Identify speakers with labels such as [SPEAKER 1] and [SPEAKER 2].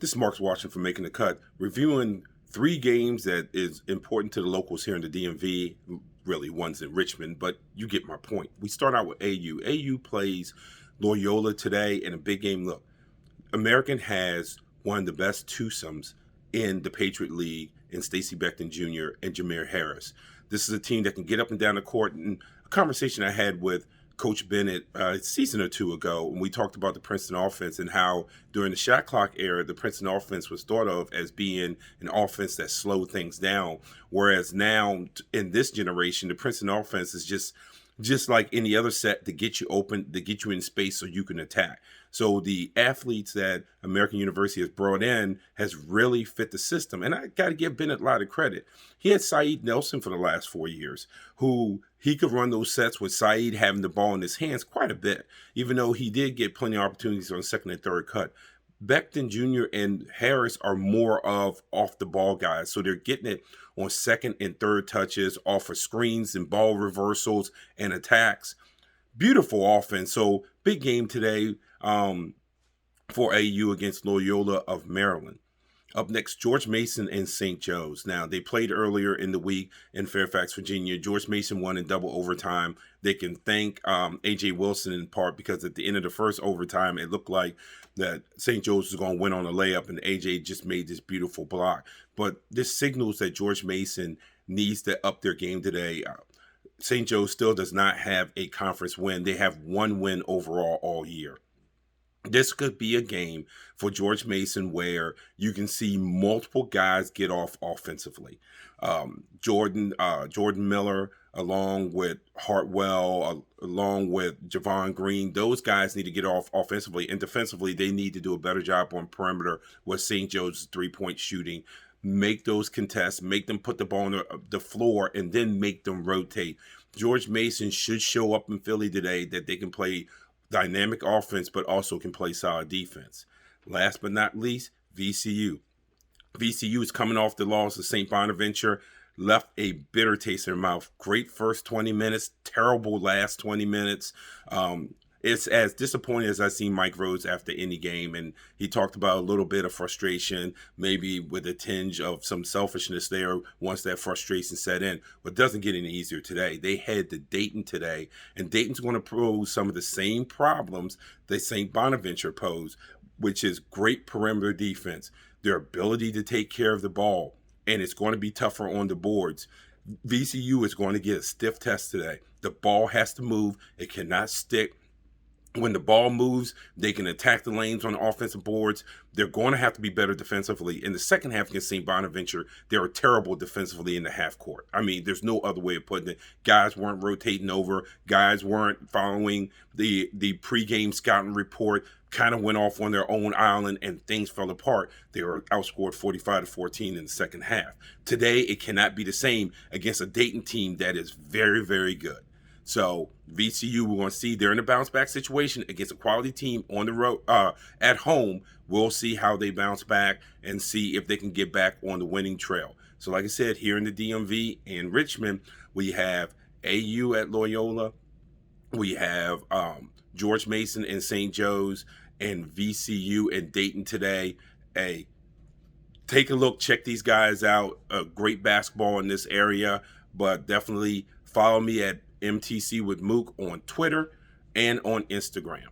[SPEAKER 1] This is Mark's watching for Making the Cut, reviewing three games that is important to the locals here in the DMV. Really, one's in Richmond, but you get my point. We start out with AU. AU plays Loyola today in a big game. Look, American has one of the best twosomes in the Patriot League in Stacey Beckton Jr. and Jameer Harris. This is a team that can get up and down the court. And a conversation I had with Coach Bennett a season or two ago, when we talked about the Princeton offense and how during the shot clock era, the Princeton offense was thought of as being an offense that slowed things down. Whereas now in this generation, the Princeton offense is just like any other set to get you open, to get you in space so you can attack. So the athletes that American University has brought in has really fit the system. And I got to give Bennett a lot of credit. He had Saeed Nelson for the last 4 years, who he could run those sets with Saeed having the ball in his hands quite a bit, even though he did get plenty of opportunities on second and third cut. Beckton Jr. and Harris are more of off the ball guys. So they're getting it on second and third touches, off of screens and ball reversals and attacks. Beautiful offense. So big game today for AU against Loyola of Maryland. Up next, George Mason and St. Joe's. Now, they played earlier in the week in Fairfax, Virginia. George Mason won in double overtime. They can thank A.J. Wilson in part because at the end of the first overtime, it looked like that St. Joe's was going to win on a layup, and A.J. just made this beautiful block. But this signals that George Mason needs to up their game today. St. Joe's still does not have a conference win. They have one win overall all year. This could be a game for George Mason where you can see multiple guys get off offensively. Jordan Miller, along with Hartwell, along with Javon Green, those guys need to get off offensively. And defensively, they need to do a better job on perimeter with St. Joe's three-point shooting. Make those contests, make them put the ball on the floor, and then make them rotate. George Mason should show up in Philly today that they can play dynamic offense, but also can play solid defense. Last but not least, VCU. VCU is coming off the loss of St. Bonaventure, left a bitter taste in their mouth. Great first 20 minutes, terrible last 20 minutes. It's as disappointing as I've seen Mike Rhodes after any game, and he talked about a little bit of frustration, maybe with a tinge of some selfishness there once that frustration set in. But it doesn't get any easier today. They head to Dayton today, and Dayton's going to pose some of the same problems that St. Bonaventure posed, which is great perimeter defense, their ability to take care of the ball, and it's going to be tougher on the boards. VCU is going to get a stiff test today. The ball has to move. It cannot stick. When the ball moves, they can attack the lanes on the offensive boards. They're going to have to be better defensively. In the second half against St. Bonaventure, they were terrible defensively in the half court. I mean, there's no other way of putting it. Guys weren't rotating over. Guys weren't following the pregame scouting report. Kind of went off on their own island and things fell apart. They were outscored 45-14 in the second half. Today, it cannot be the same against a Dayton team that is very, very good. So VCU, we're going to see they're in a bounce back situation against a quality team on the road, at home. We'll see how they bounce back and see if they can get back on the winning trail. So like I said, here in the DMV and Richmond, we have AU at Loyola. We have George Mason and St. Joe's and VCU and Dayton today. Hey, take a look, check these guys out. Great basketball in this area, but definitely follow me at MTC with Mook on Twitter and on Instagram.